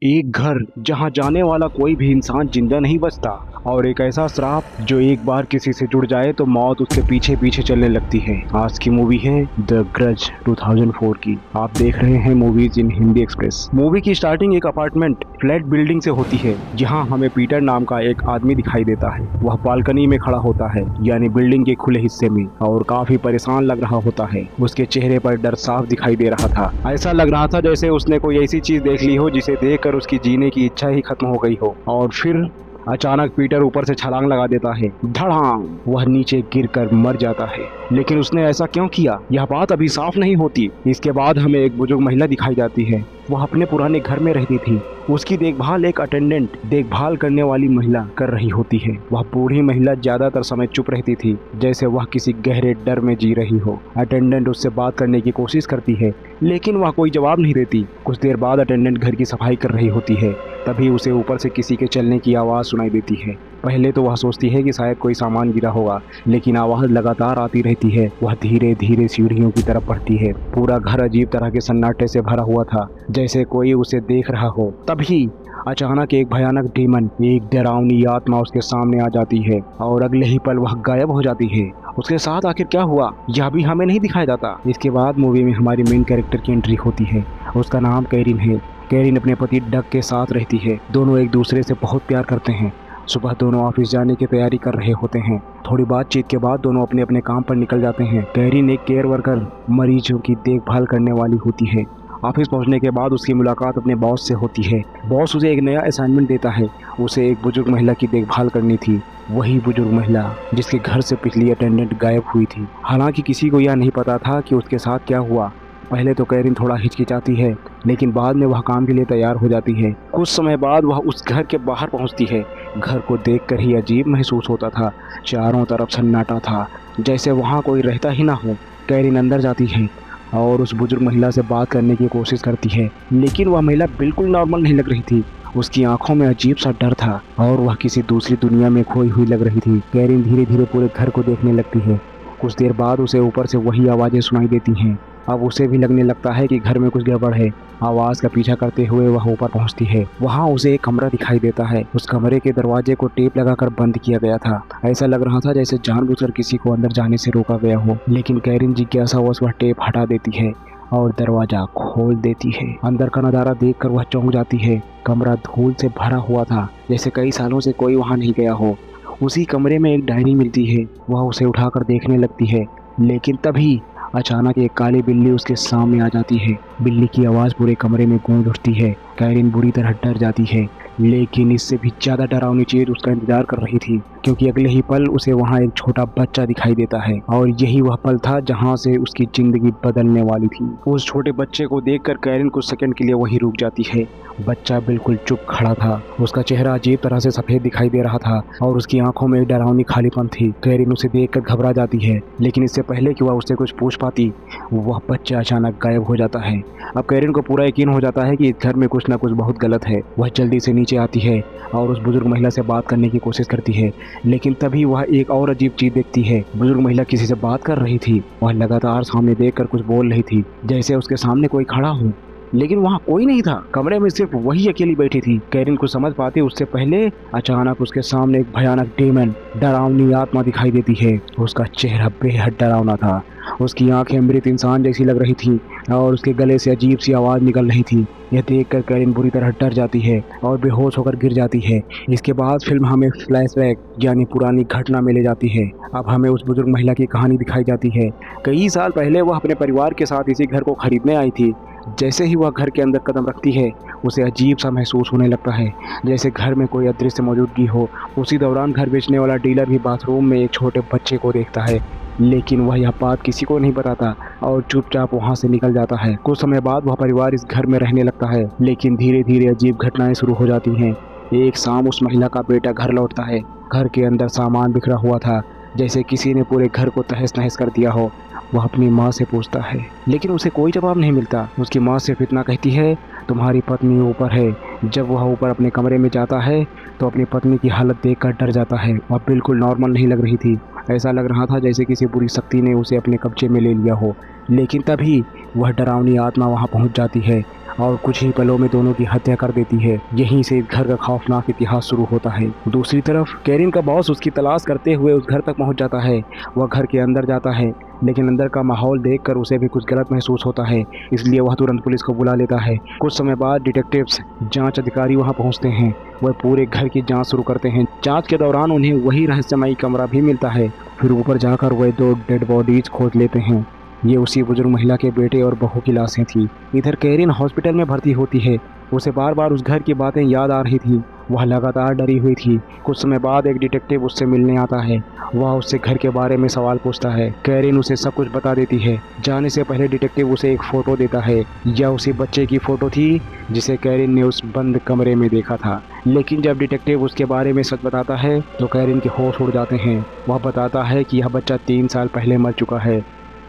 एक घर जहां जाने वाला कोई भी इंसान जिंदा नहीं बचता और एक ऐसा श्राप जो एक बार किसी से जुड़ जाए तो मौत उसके पीछे पीछे चलने लगती है। आज की मूवी है द ग्रज 2004 की। आप देख रहे हैं मूवीज इन हिंदी एक्सप्रेस। मूवी की स्टार्टिंग एक अपार्टमेंट फ्लैट बिल्डिंग से होती है जहां हमें पीटर नाम का एक आदमी दिखाई देता है। वह बालकनी में खड़ा होता है यानी बिल्डिंग के खुले हिस्से में और काफी परेशान लग रहा होता है। उसके चेहरे पर डर साफ दिखाई दे रहा था। ऐसा लग रहा था जैसे उसने कोई ऐसी चीज देख ली हो जिसे देखकर उसकी जीने की इच्छा ही खत्म हो गई हो। और फिर अचानक पीटर ऊपर से छलांग लगा देता है। धड़ाम! वह नीचे गिरकर मर जाता है। लेकिन उसने ऐसा क्यों किया, यह बात अभी साफ नहीं होती। इसके बाद हमें एक बुजुर्ग महिला दिखाई जाती है। वह अपने पुराने घर में रहती थी। उसकी देखभाल एक अटेंडेंट, देखभाल करने वाली महिला कर रही होती है। वह बूढ़ी महिला ज्यादातर समय चुप रहती थी, जैसे वह किसी गहरे डर में जी रही हो। अटेंडेंट उससे बात करने की कोशिश करती है, लेकिन वह कोई जवाब नहीं देती। कुछ देर बाद अटेंडेंट घर की सफाई कर रही होती है। तभी उसे ऊपर से किसी के चलने की आवाज़ सुनाई देती है। पहले तो वह सोचती है कि शायद कोई सामान गिरा होगा, लेकिन आवाज़ लगातार आती रहती है। वह धीरे धीरे सीढ़ियों की तरफ बढ़ती है। पूरा घर अजीब तरह के सन्नाटे से भरा हुआ था, जैसे कोई उसे देख रहा हो। तभी अचानक एक भयानक डीमन, एक डरावनी आत्मा उसके सामने आ जाती है और अगले ही पल वह गायब हो जाती है। उसके साथ आखिर क्या हुआ यह भी हमें नहीं दिखाया जाता। इसके बाद मूवी में हमारी मेन कैरेक्टर की एंट्री होती है। उसका नाम कैरिन है। कैरिन अपने पति डग के साथ रहती है। दोनों एक दूसरे से बहुत प्यार करते हैं। सुबह दोनों ऑफिस जाने की तैयारी कर रहे होते हैं। थोड़ी बातचीत के बाद दोनों अपने अपने काम पर निकल जाते हैं। कैरिन एक केयर वर्कर, मरीजों की देखभाल करने वाली होती है। ऑफिस पहुंचने के बाद उसकी मुलाकात अपने बॉस से होती है। बॉस उसे एक नया असाइनमेंट देता है। उसे एक बुजुर्ग महिला की देखभाल करनी थी। वही बुजुर्ग महिला जिसके घर से पिछली अटेंडेंट गायब हुई थी। हालांकि किसी को यह नहीं पता था कि उसके साथ क्या हुआ। पहले तो कैरिन थोड़ा हिचकिचाती है, लेकिन बाद में वह काम के लिए तैयार हो जाती है। कुछ समय बाद वह उस घर के बाहर पहुंचती है। घर को देखकर ही अजीब महसूस होता था। चारों तरफ सन्नाटा था, जैसे वहां कोई रहता ही ना हो। कैरिन अंदर जाती है और उस बुजुर्ग महिला से बात करने की कोशिश करती है, लेकिन वह महिला बिल्कुल नॉर्मल नहीं लग रही थी। उसकी आंखों में अजीब सा डर था और वह किसी दूसरी दुनिया में खोई हुई लग रही थी। कैरिन धीरे धीरे पूरे घर को देखने लगती है। कुछ देर बाद उसे ऊपर से वही आवाज़ें सुनाई देती हैं। अब उसे भी लगने लगता है कि घर में कुछ गड़बड़ है। आवाज़ का पीछा करते हुए वह ऊपर पहुंचती है। वहां उसे एक कमरा दिखाई देता है। उस कमरे के दरवाजे को टेप लगाकर बंद किया गया था। ऐसा लग रहा था जैसे जानबूझकर किसी को अंदर जाने से रोका गया हो। लेकिन कैरिन जिज्ञासावश वह टेप हटा देती है और दरवाजा खोल देती है। अंदर का नज़ारा देखकर वह चौंक जाती है। कमरा धूल से भरा हुआ था, जैसे कई सालों से कोई वहां नहीं गया हो। उसी कमरे में एक डायरी मिलती है। वह उसे उठाकर देखने लगती है, लेकिन तभी अचानक एक काली बिल्ली उसके सामने आ जाती है। बिल्ली की आवाज़ पूरे कमरे में गूंज उठती है। कैरिन बुरी तरह डर जाती है, लेकिन इससे भी ज़्यादा डरावनी चीज़ उसका इंतजार कर रही थी, क्योंकि अगले ही पल उसे वहाँ एक छोटा बच्चा दिखाई देता है। और यही वह पल था जहाँ से उसकी ज़िंदगी बदलने वाली थी। उस छोटे बच्चे को देखकर कैरिन कुछ सेकंड के लिए वहीं रुक जाती है। बच्चा बिल्कुल चुप खड़ा था। उसका चेहरा अजीब तरह से सफ़ेद दिखाई दे रहा था और उसकी आंखों में एक डरावनी खालीपन थी। कैरिन उसे देखकर घबरा जाती है, लेकिन इससे पहले कि वह उससे कुछ पूछ पाती, वह बच्चा अचानक गायब हो जाता है। अब कैरिन को पूरा यकीन हो जाता है कि इस घर में कुछ ना कुछ बहुत गलत है। वह जल्दी से नीचे आती है और उस बुजुर्ग महिला से बात करने की कोशिश करती है, लेकिन तभी वह एक और अजीब चीज देखती है। बुजुर्ग महिला किसी से बात कर रही थी। वह लगातार सामने देखकर कुछ बोल रही थी, जैसे उसके सामने कोई खड़ा हो, लेकिन वहाँ कोई नहीं था। कमरे में सिर्फ वही अकेली बैठी थी। कैरिन को समझ पाती उससे पहले अचानक उसके सामने एक भयानक डेमन, डरावनी आत्मा दिखाई देती है। उसका चेहरा बेहद डरावना था। उसकी आंखें मृत इंसान जैसी लग रही थी और उसके गले से अजीब सी आवाज़ निकल रही थी। यह देखकर कैरिन बुरी तरह डर जाती है और बेहोश होकर गिर जाती है। इसके बाद फिल्म हमें फ्लैशबैक यानी पुरानी घटना में ले जाती है। अब हमें उस बुजुर्ग महिला की कहानी दिखाई जाती है। कई साल पहले वह अपने परिवार के साथ इसी घर को खरीदने आई थी। जैसे ही वह घर के अंदर कदम रखती है, उसे अजीब सा महसूस होने लगता है, जैसे घर में कोई अदृश्य मौजूदगी हो। उसी दौरान घर बेचने वाला डीलर भी बाथरूम में एक छोटे बच्चे को देखता है, लेकिन वह यह बात किसी को नहीं बताता और चुपचाप वहां से निकल जाता है। कुछ समय बाद वह परिवार इस घर में रहने लगता है, लेकिन धीरे धीरे अजीब घटनाएं शुरू हो जाती हैं। एक शाम उस महिला का बेटा घर लौटता है। घर के अंदर सामान बिखरा हुआ था, जैसे किसी ने पूरे घर को तहस नहस कर दिया हो। वह अपनी माँ से पूछता है, लेकिन उसे कोई जवाब नहीं मिलता। उसकी माँ सिर्फ इतना कहती है, तुम्हारी पत्नी ऊपर है। जब वह ऊपर अपने कमरे में जाता है तो अपनी पत्नी की हालत देखकर डर जाता है। वह बिल्कुल नॉर्मल नहीं लग रही थी। ऐसा लग रहा था जैसे किसी बुरी शक्ति ने उसे अपने कब्जे में ले लिया हो। लेकिन तभी वह डरावनी आत्मा वहां पहुंच जाती है और कुछ ही पलों में दोनों की हत्या कर देती है। यहीं से इस घर का खौफनाक इतिहास शुरू होता है। दूसरी तरफ कैरिन का बॉस उसकी तलाश करते हुए उस घर तक पहुंच जाता है। वह घर के अंदर जाता है, लेकिन अंदर का माहौल देखकर उसे भी कुछ गलत महसूस होता है, इसलिए वह तुरंत पुलिस को बुला लेता है। कुछ समय बाद डिटेक्टिव्स जांच अधिकारी वहां पहुंचते हैं। वह पूरे घर की जांच शुरू करते हैं। जांच के दौरान उन्हें वही रहस्यमयी कमरा भी मिलता है। फिर ऊपर जाकर वह 2 डेड बॉडीज खोज लेते हैं। ये उसी बुजुर्ग महिला के बेटे और बहू की लाशें थी। इधर कैरिन हॉस्पिटल में भर्ती होती है। उसे बार बार उस घर की बातें याद आ रही थी। वह लगातार डरी हुई थी। कुछ समय बाद एक डिटेक्टिव उससे मिलने आता है। वह उससे घर के बारे में सवाल पूछता है। कैरिन उसे सब कुछ बता देती है। जाने से पहले डिटेक्टिव उसे एक फ़ोटो देता है। यह उसी बच्चे की फ़ोटो थी जिसे कैरिन ने उस बंद कमरे में देखा था। लेकिन जब डिटेक्टिव उसके बारे में सच बताता है तो कैरिन के होश उड़ जाते हैं। वह बताता है कि यह बच्चा 3 साल पहले मर चुका है।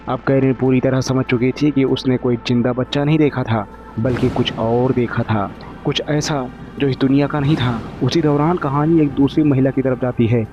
अब कैरिन पूरी तरह समझ चुकी थी कि उसने कोई जिंदा बच्चा नहीं देखा था, बल्कि कुछ और देखा था, कुछ ऐसा जो इस दुनिया का नहीं था। उसी दौरान कहानी एक दूसरी महिला की तरफ जाती है।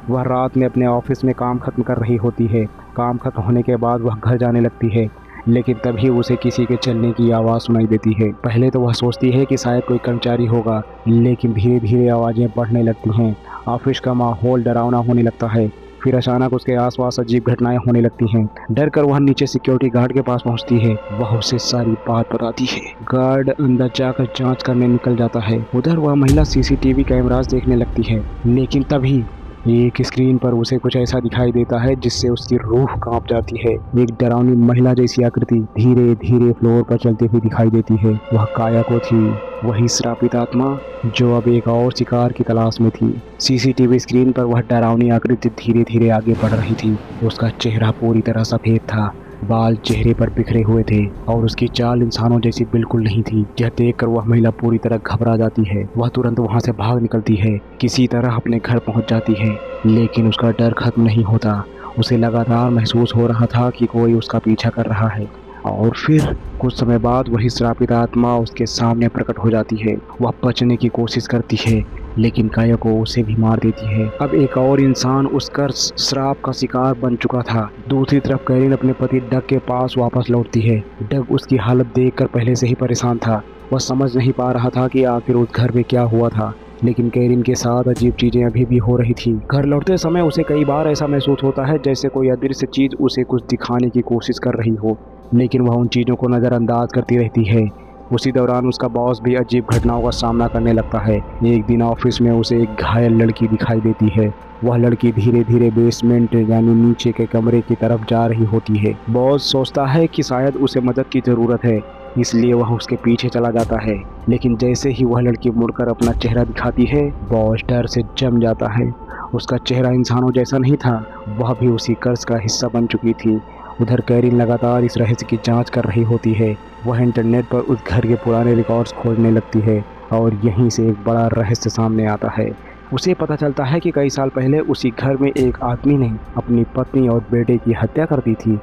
वह रात में अपने ऑफिस में काम खत्म कर रही होती है। काम खत्म होने के बाद वह घर जाने लगती है, लेकिन तभी उसे किसी के चलने की आवाज़ सुनाई देती है। पहले तो वह सोचती है कि शायद कोई कर्मचारी होगा, लेकिन धीरे धीरे आवाज़ें बढ़ने लगती हैं। ऑफिस का माहौल डरावना होने लगता है। फिर अचानक उसके आसपास अजीब घटनाएं होने लगती हैं। डर कर वह नीचे सिक्योरिटी गार्ड के पास पहुंचती है। वह उसे सारी बात बताती है। गार्ड अंदर जाकर जांच करने निकल जाता है। उधर वह महिला सीसीटीवी कैमरास देखने लगती है, लेकिन तभी एक स्क्रीन पर उसे कुछ ऐसा दिखाई देता है जिससे उसकी रूह कांप जाती है। एक डरावनी महिला जैसी आकृति धीरे धीरे फ्लोर पर चलती हुई दिखाई देती है। वह काया को थी, वही श्रापित आत्मा जो अब एक और शिकार की तलाश में थी। सीसीटीवी स्क्रीन पर वह डरावनी आकृति धीरे धीरे आगे बढ़ रही थी। उसका चेहरा पूरी तरह सफेद था, बाल चेहरे पर बिखरे हुए थे और उसकी चाल इंसानों जैसी बिल्कुल नहीं थी। यह देखकर वह महिला पूरी तरह घबरा जाती है। वह तुरंत वहां से भाग निकलती है, किसी तरह अपने घर पहुंच जाती है, लेकिन उसका डर खत्म नहीं होता। उसे लगातार महसूस हो रहा था कि कोई उसका पीछा कर रहा है। और फिर कुछ समय बाद वही श्रापित आत्मा उसके सामने प्रकट हो जाती है। वह बचने की कोशिश करती है, लेकिन काया को उसे भी मार देती है। अब एक और इंसान उस कर्स श्राप का शिकार बन चुका था। दूसरी तरफ कैरिन अपने पति डग के पास वापस लौटती है। डग उसकी हालत देखकर पहले से ही परेशान था। वह समझ नहीं पा रहा था कि आखिर उस घर में क्या हुआ था, लेकिन कैरिन के साथ अजीब चीजें अभी भी हो रही थी। घर लौटते समय उसे कई बार ऐसा महसूस होता है जैसे कोई अदृश्य चीज उसे कुछ दिखाने की कोशिश कर रही हो, लेकिन वह उन चीज़ों को नज़रअंदाज करती रहती है। उसी दौरान उसका बॉस भी अजीब घटनाओं का सामना करने लगता है। एक दिन ऑफिस में उसे एक घायल लड़की दिखाई देती है। वह लड़की धीरे धीरे बेसमेंट यानी नीचे के कमरे की तरफ जा रही होती है। बॉस सोचता है कि शायद उसे मदद की ज़रूरत है, इसलिए वह उसके पीछे चला जाता है। लेकिन जैसे ही वह लड़की मुड़कर अपना चेहरा दिखाती है, बॉस डर से जम जाता है। उसका चेहरा इंसानों जैसा नहीं था, वह भी उसी कर्ज का हिस्सा बन चुकी थी। उधर कैरिन लगातार इस रहस्य की जांच कर रही होती है। वह इंटरनेट पर उस घर के पुराने रिकॉर्ड्स खोजने लगती है और यहीं से एक बड़ा रहस्य सामने आता है। उसे पता चलता है कि कई साल पहले उसी घर में एक आदमी ने अपनी पत्नी और बेटे की हत्या कर दी थी।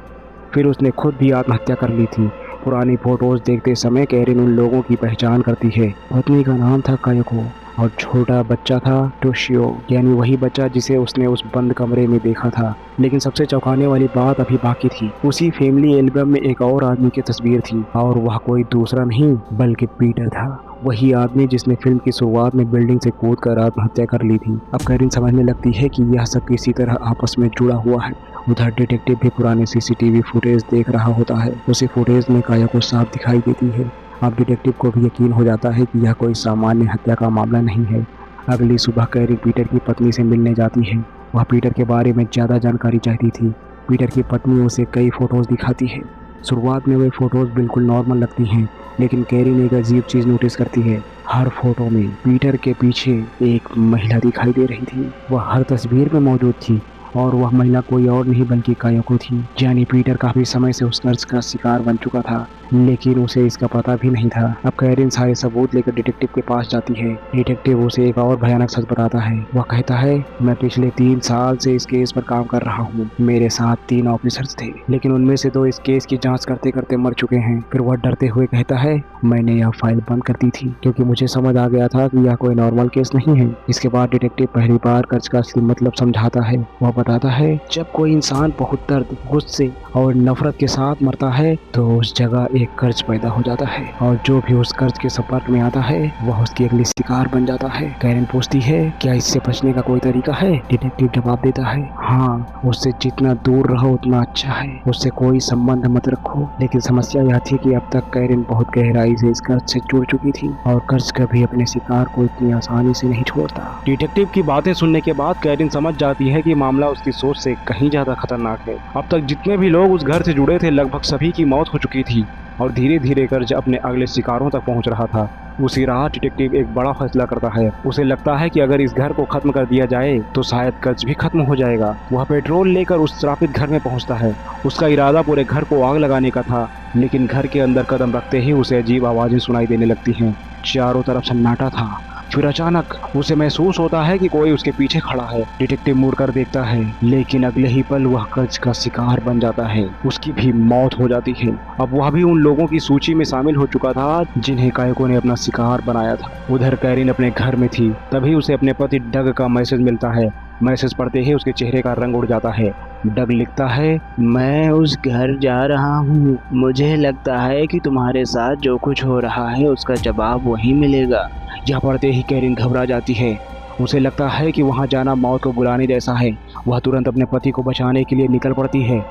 फिर उसने खुद भी आत्महत्या कर ली थी। पुरानी फोटोज देखते समय कैरिन उन लोगों की पहचान करती है। पत्नी का नाम था कायोको और छोटा बच्चा था टोशियो, यानी वही बच्चा जिसे उसने उस बंद कमरे में देखा था। लेकिन सबसे चौंकाने वाली बात अभी बाकी थी। उसी फैमिली एल्बम में एक और आदमी की तस्वीर थी, और वह कोई दूसरा नहीं बल्कि पीटर था। वही आदमी जिसने फिल्म की शुरुआत में बिल्डिंग से कूदकर आत्महत्या कर ली थी। अब कैरिन समझने लगती है कि यह सब किसी तरह आपस में जुड़ा हुआ है। उधर डिटेक्टिव भी पुराने सीसीटीवी फुटेज देख रहा होता है। उसी फुटेज में काया को साफ दिखाई देती है। अब डिटेक्टिव को भी यकीन हो जाता है कि यह कोई सामान्य हत्या का मामला नहीं है। अगली सुबह कैरिन पीटर की पत्नी से मिलने जाती है। वह पीटर के बारे में ज़्यादा जानकारी चाहती थी। पीटर की पत्नी उसे कई फ़ोटोज़ दिखाती है। शुरुआत में वे फ़ोटोज़ बिल्कुल नॉर्मल लगती हैं, लेकिन कैरिन एक अजीब चीज़ नोटिस करती है। हर फोटो में पीटर के पीछे एक महिला दिखाई दे रही थी। वह हर तस्वीर में मौजूद थी, और वह महिला कोई और नहीं बल्कि कायोको थी। यानी पीटर काफ़ी समय से उस कर्ज का शिकार बन चुका था, लेकिन उसे इसका पता भी नहीं था। अब कैरिन सारे सबूत लेकर डिटेक्टिव के पास जाती है। डिटेक्टिव उसे एक और भयानक सच बताता है। वह कहता है, मैं पिछले 3 साल से इस केस पर काम कर रहा हूँ। मेरे साथ 3 ऑफिसर्स थे, लेकिन उनमें से 2 इस केस की जांच करते करते मर चुके हैं। फिर वह डरते हुए कहता है, मैंने यह फाइल बंद कर दी थी क्योंकि मुझे समझ आ गया था कि यह कोई नॉर्मल केस नहीं है। इसके बाद डिटेक्टिव पहली बार कर्ज का असली मतलब समझाता है। वह बताता है जब कोई इंसान बहुत दर्द, गुस्से और नफरत के साथ मरता है तो उस जगह एक कर्ज पैदा हो जाता है और जो भी उस कर्ज के संपर्क में आता है वह उसकी अगली शिकार बन जाता है। कैरन पूछती है क्या इससे बचने का कोई तरीका है? डिटेक्टिव जवाब देता है हाँ, उससे जितना दूर रहो उतना अच्छा है, उससे कोई संबंध मत रखो। लेकिन समस्या यह थी कि अब तक कैरन बहुत गहराई से इस कर्ज से जुड़ चुकी थी और कर्ज कभी अपने शिकार को इतनी आसानी से नहीं छोड़ता। डिटेक्टिव की बातें सुनने के बाद कैरन समझ जाती है कि मामला उसकी सोच से कहीं ज्यादा खतरनाक है। अब तक जितने भी लोग उस घर से जुड़े थे लगभग सभी की मौत हो चुकी थी और धीरे धीरे कर्ज अपने अगले शिकारों तक पहुंच रहा था। उसी राह डिटेक्टिव एक बड़ा फैसला करता है। उसे लगता है कि अगर इस घर को खत्म कर दिया जाए तो शायद कर्ज भी खत्म हो जाएगा। वह पेट्रोल लेकर उस श्रापित घर में पहुंचता है। उसका इरादा पूरे घर को आग लगाने का था, लेकिन घर के अंदर कदम रखते ही उसे अजीब आवाजें सुनाई देने लगती हैं। चारों तरफ सन्नाटा था। फिर अचानक उसे महसूस होता है कि कोई उसके पीछे खड़ा है। डिटेक्टिव मुड़कर देखता है, लेकिन अगले ही पल वह कर्ज का शिकार बन जाता है। उसकी भी मौत हो जाती है। अब वह भी उन लोगों की सूची में शामिल हो चुका था जिन्हें कायको ने अपना शिकार बनाया था। उधर कैरिन अपने घर में थी, तभी उसे अपने पति डग का मैसेज मिलता है। मैसेज पढ़ते ही उसके चेहरे का रंग उड़ जाता है। डग लिखता है मैं उस घर जा रहा हूँ, मुझे लगता है कि तुम्हारे साथ जो कुछ हो रहा है उसका जवाब वहीं मिलेगा। यह पढ़ते ही कैरिन घबरा जाती है। उसे लगता है कि वहां जाना मौत को बुलाने जैसा है। वह तुरंत अपने पति को बचाने के लिए निकल पड़ती है।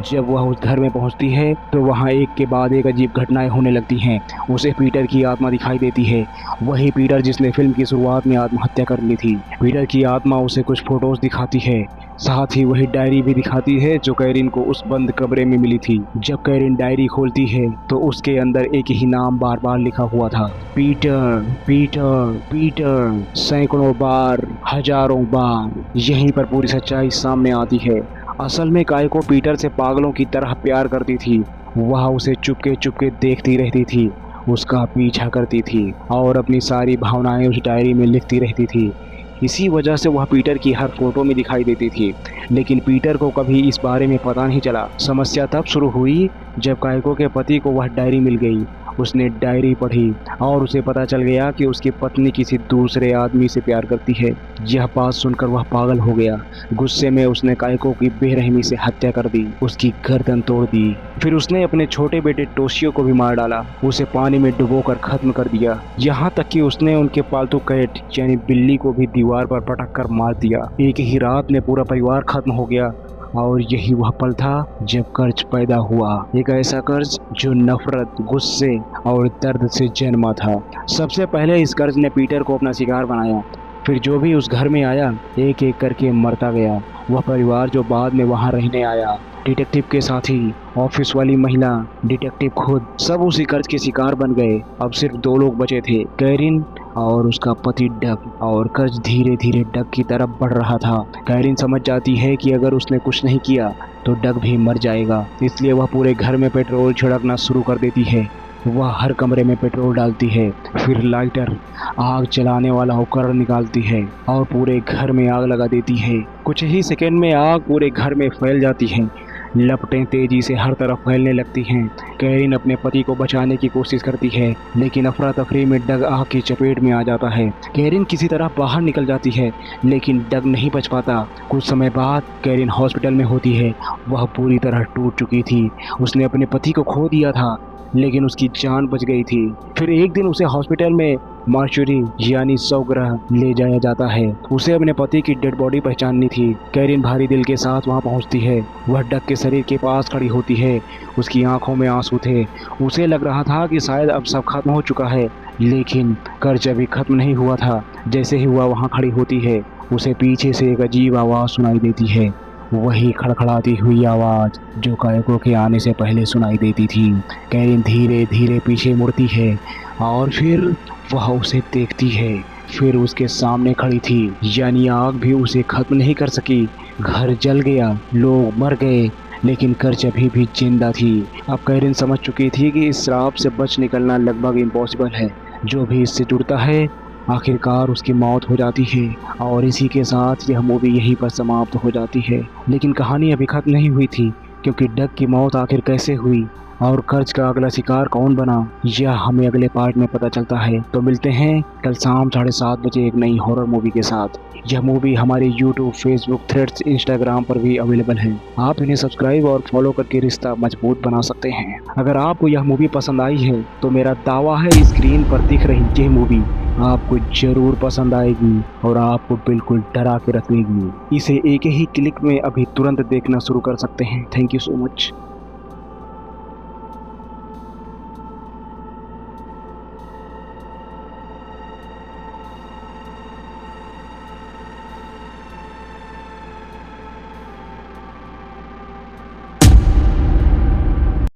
जब वह उस घर में पहुंचती है तो वहां एक के बाद एक अजीब घटनाएं होने लगती हैं। उसे पीटर की आत्मा दिखाई देती है, वही पीटर जिसने फिल्म की शुरुआत में आत्महत्या कर ली थी। पीटर की आत्मा उसे कुछ फोटोज दिखाती है, साथ ही वही डायरी भी दिखाती है जो कैरिन को उस बंद कमरे में मिली थी। जब कैरिन डायरी खोलती है तो उसके अंदर एक ही नाम बार बार लिखा हुआ था, पीटर पीटर पीटर। सैकड़ों बार, हजारों बार। यहीं पर पूरी सच्चाई सामने आती है। असल में कायको पीटर से पागलों की तरह प्यार करती थी। वह उसे चुपके चुपके देखती रहती थी, उसका पीछा करती थी और अपनी सारी भावनाएं उस डायरी में लिखती रहती थी। इसी वजह से वह पीटर की हर फोटो में दिखाई देती थी, लेकिन पीटर को कभी इस बारे में पता नहीं चला। समस्या तब शुरू हुई जब कायको के पति को वह डायरी मिल गई। उसने डायरी पढ़ी और उसे पता चल गया कि उसकी पत्नी किसी दूसरे आदमी से प्यार करती है। यह बात सुनकर वह पागल हो गया। गुस्से में उसने कायको की बेरहमी से हत्या कर दी, उसकी गर्दन तोड़ दी। फिर उसने अपने छोटे बेटे टोशियो को भी मार डाला, उसे पानी में डुबोकर खत्म कर दिया। यहाँ तक कि उसने उनके पालतू कैट यानी बिल्ली को भी दीवार पर पटक कर मार दिया। एक ही रात में पूरा परिवार खत्म हो गया और यही वह पल था जब कर्ज पैदा हुआ। एक ऐसा कर्ज जो नफरत, गुस्से और दर्द से जन्मा था। सबसे पहले इस कर्ज ने पीटर को अपना शिकार बनाया। फिर जो भी उस घर में आया एक एक करके मरता गया। वह परिवार जो बाद में वहां रहने आया, डिटेक्टिव के साथी, ऑफिस वाली महिला, डिटेक्टिव खुद, सब उसी कर्ज के शिकार बन गए। अब सिर्फ दो लोग बचे थे, कैरिन और उसका पति डग। और कर्ज धीरे धीरे डग की तरफ बढ़ रहा था। कैरिन समझ जाती है कि अगर उसने कुछ नहीं किया तो डग भी मर जाएगा, इसलिए वह पूरे घर में पेट्रोल छिड़कना शुरू कर देती है। वह हर कमरे में पेट्रोल डालती है, फिर लाइटर, आग जलाने वाला उपकरण निकालती है और पूरे घर में आग लगा देती है। कुछ ही सेकंड में आग पूरे घर में फैल जाती है। लपटें तेजी से हर तरफ फैलने लगती हैं। कैरिन अपने पति को बचाने की कोशिश करती है, लेकिन अफरा तफरी में डग आग की चपेट में आ जाता है। कैरिन किसी तरह बाहर निकल जाती है, लेकिन डग नहीं बच पाता। कुछ समय बाद कैरिन हॉस्पिटल में होती है। वह पूरी तरह टूट चुकी थी। उसने अपने पति को खो दिया था, लेकिन उसकी जान बच गई थी। फिर एक दिन उसे हॉस्पिटल में मार्चुरी यानी शवगृह ले जाया जाता है। उसे अपने पति की डेड बॉडी पहचाननी थी। कैरिन भारी दिल के साथ वहां पहुंचती है। वह डग के शरीर के पास खड़ी होती है। उसकी आंखों में आंसू थे। उसे लग रहा था कि शायद अब सब खत्म हो चुका है, लेकिन कर्ज अभी खत्म नहीं हुआ था। जैसे ही वह वहां खड़ी होती है, उसे पीछे से एक अजीब आवाज़ सुनाई देती है, वही खड़खड़ाती हुई आवाज़ जो कायको के आने से पहले सुनाई देती थी। कैरिन धीरे धीरे पीछे मुड़ती है और फिर वह उसे देखती है। फिर उसके सामने खड़ी थी, यानी आग भी उसे खत्म नहीं कर सकी। घर जल गया, लोग मर गए, लेकिन कर्ज अभी भी जिंदा थी। अब कैरिन समझ चुकी थी कि इस श्राप से बच निकलना लगभग इम्पॉसिबल है। जो भी इससे जुड़ता है आखिरकार उसकी मौत हो जाती है। और इसी के साथ यह मूवी यहीं पर समाप्त हो जाती है। लेकिन कहानी अभी खत्म नहीं हुई थी, क्योंकि डग की मौत आखिर कैसे हुई और कर्ज का अगला शिकार कौन बना, यह हमें अगले पार्ट में पता चलता है। तो मिलते हैं कल शाम 7:30 बजे एक नई हॉरर मूवी के साथ। यह मूवी हमारे यूट्यूब, फेसबुक, थ्रेड्स, इंस्टाग्राम पर भी अवेलेबल है। आप इन्हें सब्सक्राइब और फॉलो करके रिश्ता मजबूत बना सकते हैं। अगर आपको यह मूवी पसंद आई है तो मेरा दावा है स्क्रीन पर दिख रही यह मूवी आपको जरूर पसंद आएगी और आपको बिल्कुल डरा के रखेगी। इसे एक ही क्लिक में अभी तुरंत देखना शुरू कर सकते हैं। Thank you so much.